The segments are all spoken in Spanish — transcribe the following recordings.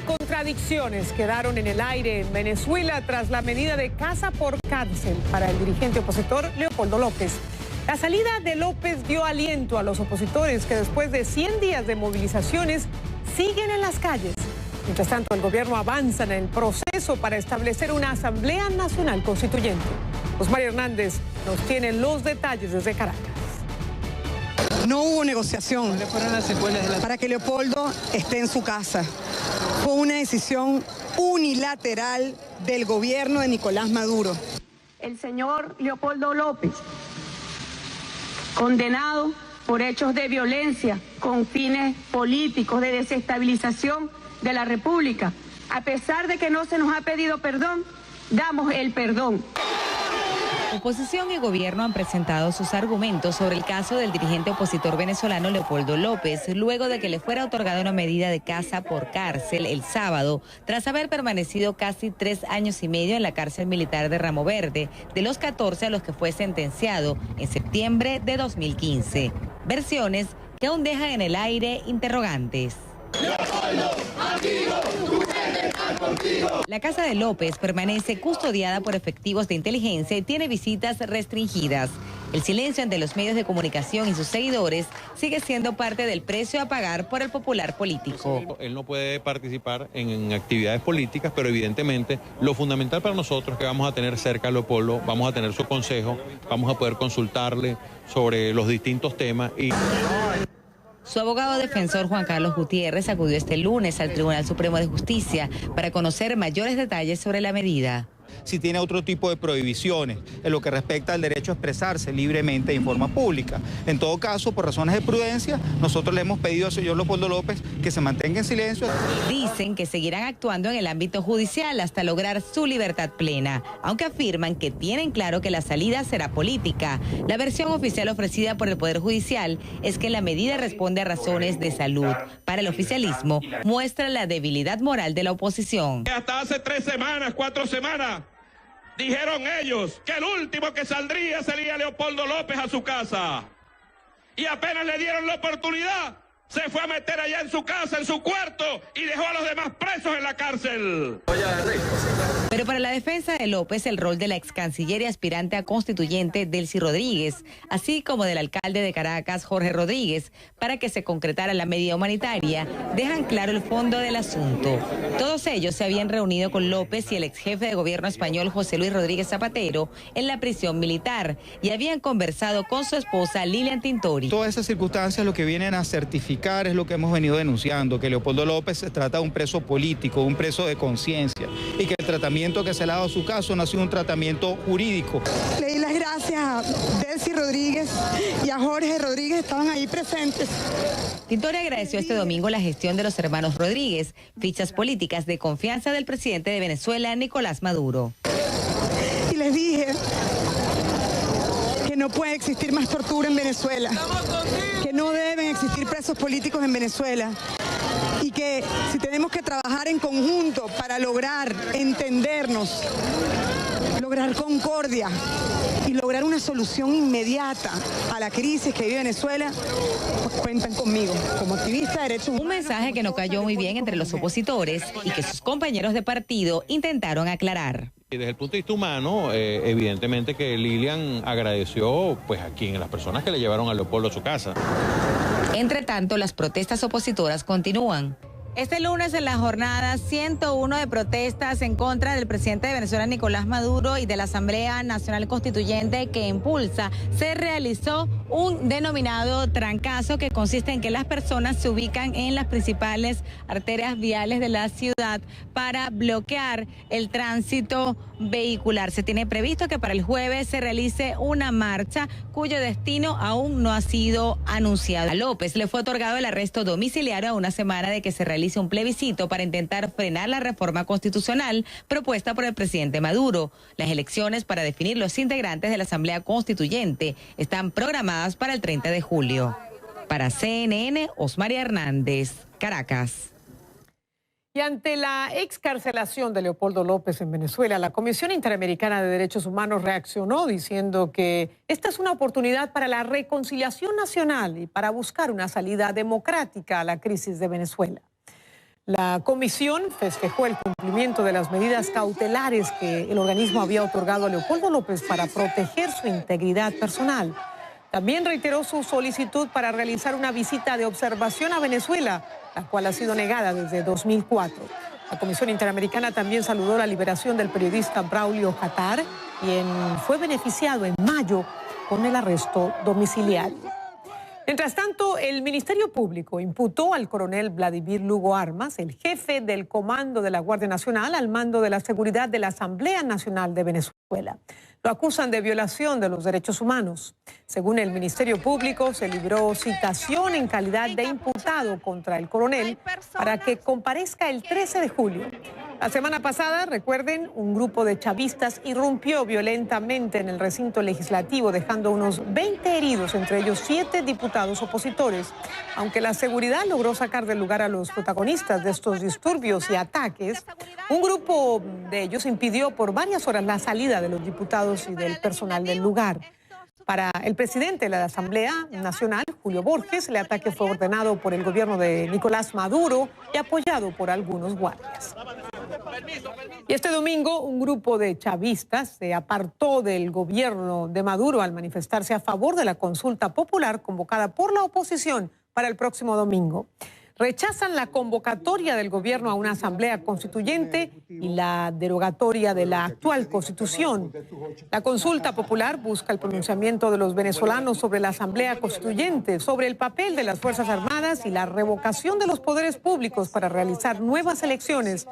contradicciones quedaron en el aire en Venezuela tras la medida de casa por cárcel para el dirigente opositor Leopoldo López. La salida de López dio aliento a los opositores que después de 100 días de movilizaciones siguen en las calles. Mientras tanto, el gobierno avanza en el proceso para establecer una Asamblea Nacional Constituyente. Osmar Hernández nos tiene los detalles desde Caracas. No hubo negociación. ¿Cuáles fueron las secuelas de la... para que Leopoldo esté en su casa? Fue una decisión unilateral del gobierno de Nicolás Maduro. El señor Leopoldo López, condenado por hechos de violencia con fines políticos de desestabilización de la República. A pesar de que no se nos ha pedido perdón, damos el perdón. Oposición y gobierno han presentado sus argumentos sobre el caso del dirigente opositor venezolano Leopoldo López, luego de que le fuera otorgada una medida de casa por cárcel el sábado, tras haber permanecido casi 3 años y medio en la cárcel militar de Ramo Verde, de los 14 a los que fue sentenciado en septiembre de 2015. Versiones que aún dejan en el aire interrogantes. Leopoldo, amigo, ustedes están contigo. La casa de López permanece custodiada por efectivos de inteligencia y tiene visitas restringidas. El silencio ante los medios de comunicación y sus seguidores sigue siendo parte del precio a pagar por el popular político. Él no puede participar en actividades políticas, pero evidentemente lo fundamental para nosotros es que vamos a tener cerca a Leopoldo, vamos a tener su consejo, vamos a poder consultarle sobre los distintos temas y... Su abogado defensor Juan Carlos Gutiérrez acudió este lunes al Tribunal Supremo de Justicia para conocer mayores detalles sobre la medida. Si tiene otro tipo de prohibiciones en lo que respecta al derecho a expresarse libremente en forma pública. En todo caso, por razones de prudencia, nosotros le hemos pedido al señor Leopoldo López que se mantenga en silencio. Dicen que seguirán actuando en el ámbito judicial hasta lograr su libertad plena, aunque afirman que tienen claro que la salida será política. La versión oficial ofrecida por el Poder Judicial es que la medida responde a razones de salud. Para el oficialismo, muestra la debilidad moral de la oposición. Hasta hace 3 semanas, 4 semanas, dijeron ellos que el último que saldría sería Leopoldo López a su casa. Y apenas le dieron la oportunidad, se fue a meter allá en su casa, en su cuarto, y dejó a los demás presos en la cárcel. Pero para la defensa de López, el rol de la ex canciller y aspirante a constituyente Delcy Rodríguez, así como del alcalde de Caracas, Jorge Rodríguez, para que se concretara la medida humanitaria, dejan claro el fondo del asunto. Todos ellos se habían reunido con López y el ex jefe de gobierno español José Luis Rodríguez Zapatero en la prisión militar y habían conversado con su esposa Lilian Tintori. Todas esas circunstancias lo que vienen a certificar es lo que hemos venido denunciando, que Leopoldo López se trata de un preso político, un preso de conciencia, y que el tratamiento que se le ha dado a su caso no ha sido un tratamiento jurídico. Le di las gracias a Delcy Rodríguez y a Jorge Rodríguez, estaban ahí presentes. Tintori agradeció este domingo la gestión de los hermanos Rodríguez, fichas políticas de confianza del presidente de Venezuela, Nicolás Maduro. Y les dije que no puede existir más tortura en Venezuela, que no deben existir presos políticos en Venezuela y que si tenemos que trabajar en conjunto para lograr entendernos, lograr concordia y lograr una solución inmediata a la crisis que vive Venezuela, pues cuentan conmigo como activista de derechos humanos. Un mensaje que no cayó muy bien entre los opositores y que sus compañeros de partido intentaron aclarar. Y desde el punto de vista humano, evidentemente que Lilian agradeció pues a las personas que le llevaron a Leopoldo a su casa. Entre tanto, las protestas opositoras continúan. Este lunes en la jornada 101 de protestas en contra del presidente de Venezuela, Nicolás Maduro, y de la Asamblea Nacional Constituyente que impulsa, se realizó un denominado trancazo que consiste en que las personas se ubican en las principales arterias viales de la ciudad para bloquear el tránsito vehicular. Se tiene previsto que para el jueves se realice una marcha cuyo destino aún no ha sido anunciado. A López le fue otorgado el arresto domiciliario a una semana de que se realice un plebiscito para intentar frenar la reforma constitucional propuesta por el presidente Maduro. Las elecciones para definir los integrantes de la Asamblea Constituyente están programadas para el 30 de julio. Para CNN, Osmar Hernández, Caracas. Y ante la excarcelación de Leopoldo López en Venezuela, la Comisión Interamericana de Derechos Humanos reaccionó diciendo que esta es una oportunidad para la reconciliación nacional y para buscar una salida democrática a la crisis de Venezuela. La comisión festejó el cumplimiento de las medidas cautelares que el organismo había otorgado a Leopoldo López para proteger su integridad personal. También reiteró su solicitud para realizar una visita de observación a Venezuela, la cual ha sido negada desde 2004. La Comisión Interamericana también saludó la liberación del periodista Braulio Catar, quien fue beneficiado en mayo con el arresto domiciliario. Mientras tanto, el Ministerio Público imputó al coronel Vladimir Lugo Armas, el jefe del Comando de la Guardia Nacional, al mando de la seguridad de la Asamblea Nacional de Venezuela. Lo acusan de violación de los derechos humanos. Según el Ministerio Público, se libró citación en calidad de imputado contra el coronel para que comparezca el 13 de julio. La semana pasada, recuerden, un grupo de chavistas irrumpió violentamente en el recinto legislativo, dejando unos 20 heridos, entre ellos 7 diputados opositores. Aunque la seguridad logró sacar del lugar a los protagonistas de estos disturbios y ataques, un grupo de ellos impidió por varias horas la salida de los diputados y del personal del lugar. Para el presidente de la Asamblea Nacional, Julio Borges, el ataque fue ordenado por el gobierno de Nicolás Maduro y apoyado por algunos guardias. Y este domingo, un grupo de chavistas se apartó del gobierno de Maduro al manifestarse a favor de la consulta popular convocada por la oposición para el próximo domingo. Rechazan la convocatoria del gobierno a una asamblea constituyente y la derogatoria de la actual constitución. La consulta popular busca el pronunciamiento de los venezolanos sobre la asamblea constituyente, sobre el papel de las Fuerzas Armadas y la revocación de los poderes públicos para realizar nuevas elecciones.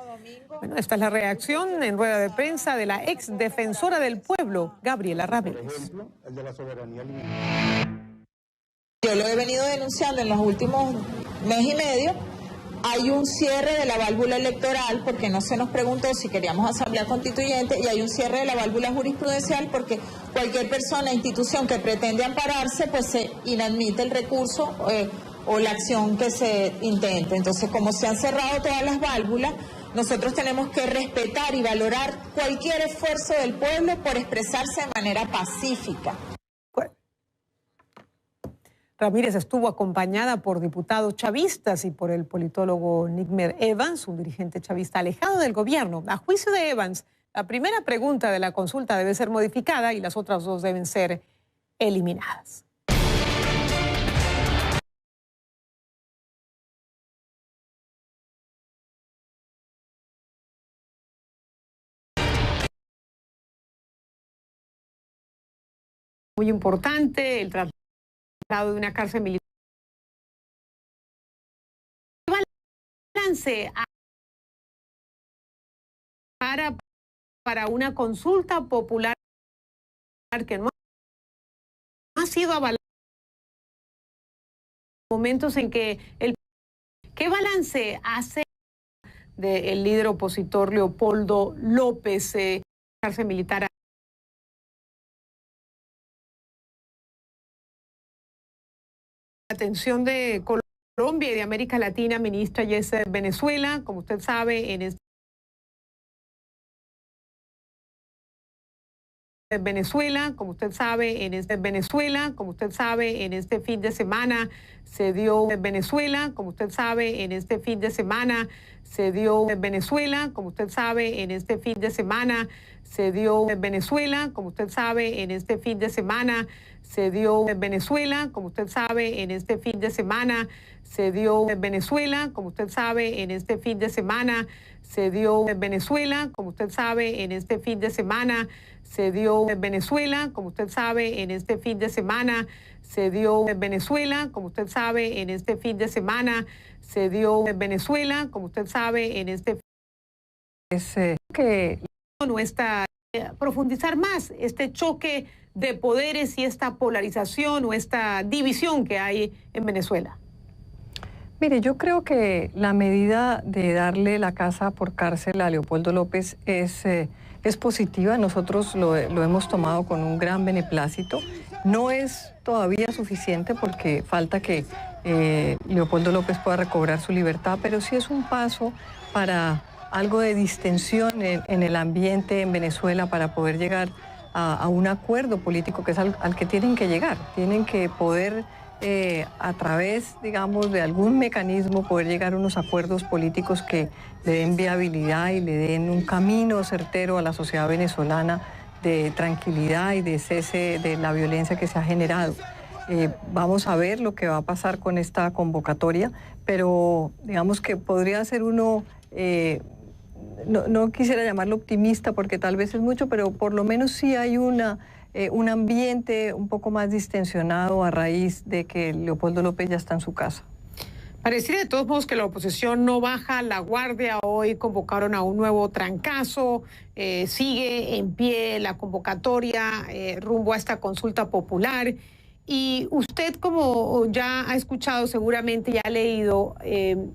Bueno, esta es la reacción en rueda de prensa de la ex defensora del pueblo, Gabriela Ramírez. Yo lo he venido denunciando en los últimos mes y medio. Hay un cierre de la válvula electoral porque no se nos preguntó si queríamos asamblea constituyente, y hay un cierre de la válvula jurisprudencial porque cualquier persona e institución que pretende ampararse, pues se inadmite el recurso o la acción que se intente. Entonces, como se han cerrado todas las válvulas, nosotros tenemos que respetar y valorar cualquier esfuerzo del pueblo por expresarse de manera pacífica. Ramírez estuvo acompañada por diputados chavistas y por el politólogo Nigmer Evans, un dirigente chavista alejado del gobierno. A juicio de Evans, la primera pregunta de la consulta debe ser modificada y las otras dos deben ser eliminadas. Muy importante, el traslado de una cárcel militar. ¿Qué balance para una consulta popular que no ha sido avalada? Momentos en que ¿qué balance hace del líder opositor Leopoldo López, cárcel militar? Atención de Colombia y de América Latina, ministra Yesenia Venezuela, como usted sabe, en este fin de semana se dio profundizar más este choque de poderes y esta polarización o esta división que hay en Venezuela. Mire, yo creo que la medida de darle la casa por cárcel a Leopoldo López es positiva. Nosotros lo hemos tomado con un gran beneplácito. No es todavía suficiente porque falta que Leopoldo López pueda recobrar su libertad, pero sí es un paso para algo de distensión en el ambiente en Venezuela para poder llegar a un acuerdo político que es al que tienen que llegar. Tienen que poder a través, digamos, de algún mecanismo poder llegar a unos acuerdos políticos que le den viabilidad y le den un camino certero a la sociedad venezolana de tranquilidad y de cese de la violencia que se ha generado. Vamos a ver lo que va a pasar con esta convocatoria, pero digamos que podría ser uno, no quisiera llamarlo optimista porque tal vez es mucho, pero por lo menos sí hay un ambiente un poco más distensionado a raíz de que Leopoldo López ya está en su casa. Pareciera de todos modos que la oposición no baja la guardia. Hoy convocaron a un nuevo trancazo, sigue en pie la convocatoria rumbo a esta consulta popular. Y usted, como ya ha escuchado seguramente, ya ha leído,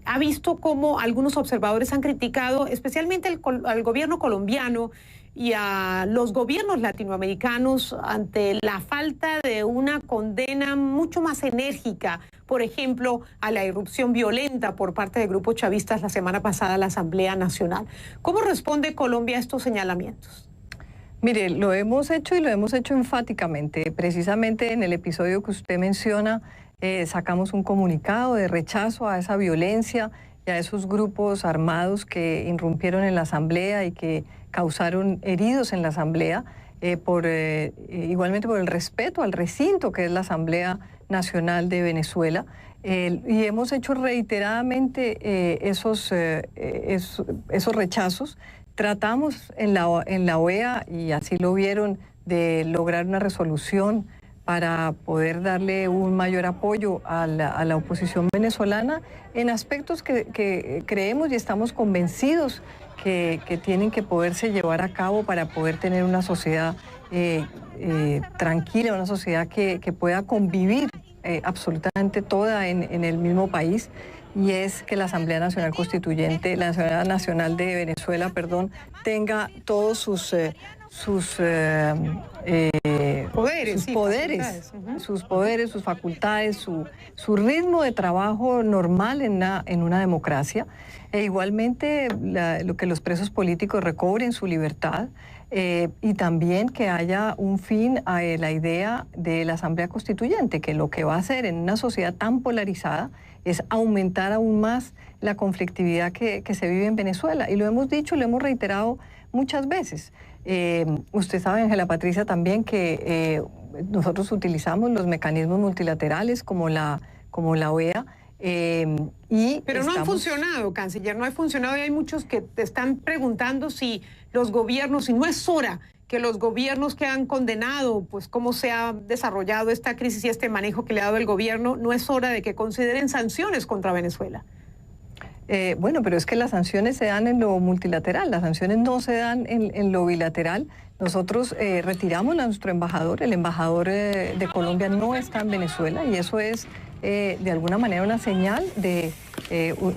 ha visto cómo algunos observadores han criticado especialmente al gobierno colombiano y a los gobiernos latinoamericanos ante la falta de una condena mucho más enérgica, por ejemplo, a la irrupción violenta por parte de grupos chavistas la semana pasada a la Asamblea Nacional. ¿Cómo responde Colombia a estos señalamientos? Mire, lo hemos hecho y lo hemos hecho enfáticamente. Precisamente en el episodio que usted menciona, sacamos un comunicado de rechazo a esa violencia y a esos grupos armados que irrumpieron en la Asamblea y que causaron heridos en la Asamblea, igualmente por el respeto al recinto que es la Asamblea Nacional de Venezuela. Y hemos hecho reiteradamente esos rechazos. Tratamos en la OEA, y así lo vieron, de lograr una resolución para poder darle un mayor apoyo a la oposición venezolana en aspectos que creemos y estamos convencidos que tienen que poderse llevar a cabo para poder tener una sociedad tranquila, una sociedad que pueda convivir absolutamente toda en el mismo país. Y es que la Asamblea Nacional Constituyente, la Asamblea Nacional de Venezuela, perdón, tenga todos sus poderes, sus facultades, su ritmo de trabajo normal en una democracia. E igualmente lo que los presos políticos recobren su libertad. Y también que haya un fin a la idea de la Asamblea Constituyente, que lo que va a hacer en una sociedad tan polarizada es aumentar aún más la conflictividad que se vive en Venezuela. Y lo hemos dicho, lo hemos reiterado muchas veces. Usted sabe, Ángela Patricia, también que nosotros utilizamos los mecanismos multilaterales como la OEA. Pero no han funcionado, canciller, no ha funcionado, y hay muchos que te están preguntando si los gobiernos, si no es hora que los gobiernos que han condenado pues cómo se ha desarrollado esta crisis y este manejo que le ha dado el gobierno, no es hora de que consideren sanciones contra Venezuela. Bueno, pero es que las sanciones se dan en lo multilateral, las sanciones no se dan en lo bilateral. Nosotros retiramos a nuestro embajador, el embajador de Colombia no está en Venezuela, y eso es de alguna manera una señal de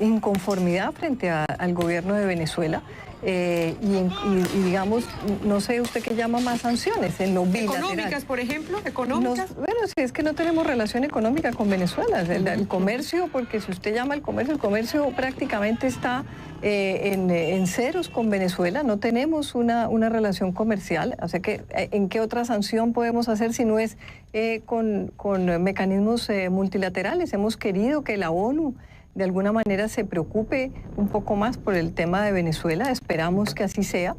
inconformidad frente al gobierno de Venezuela. Y digamos, no sé usted qué llama más sanciones en lo bilateral. ¿Económicas, por ejemplo? ¿Económicas? Bueno, sí, es que no tenemos relación económica con Venezuela. El comercio, porque si usted llama al comercio, el comercio prácticamente está en ceros con Venezuela. No tenemos una relación comercial. O sea que, ¿en qué otra sanción podemos hacer si no es con mecanismos multilaterales? Hemos querido que la ONU de alguna manera se preocupe un poco más por el tema de Venezuela. Esperamos que así sea,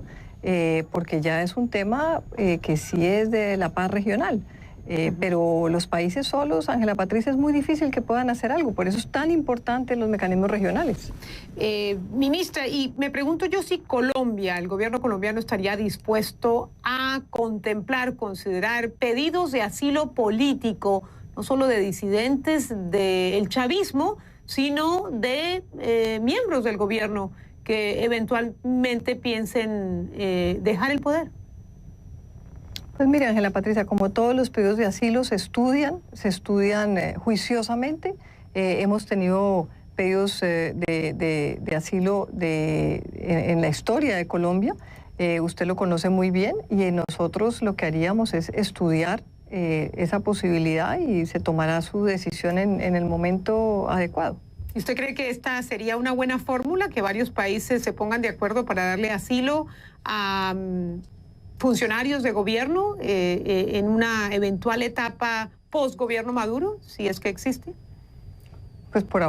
porque ya es un tema que sí es de la paz regional. Pero los países solos, Ángela Patricia, es muy difícil que puedan hacer algo. Por eso es tan importante los mecanismos regionales. Ministra, y me pregunto yo si Colombia, el gobierno colombiano, estaría dispuesto a contemplar, considerar pedidos de asilo político, no solo de disidentes del chavismo, sino de miembros del gobierno que eventualmente piensen dejar el poder. Pues mire, Ángela Patricia, como todos los pedidos de asilo se estudian juiciosamente. Hemos tenido pedidos de asilo en la historia de Colombia. Usted lo conoce muy bien, y nosotros lo que haríamos es estudiar esa posibilidad, y se tomará su decisión en el momento adecuado. ¿Y usted cree que esta sería una buena fórmula, que varios países se pongan de acuerdo para darle asilo a funcionarios de gobierno en una eventual etapa post-gobierno Maduro, si es que existe? Pues por ahora.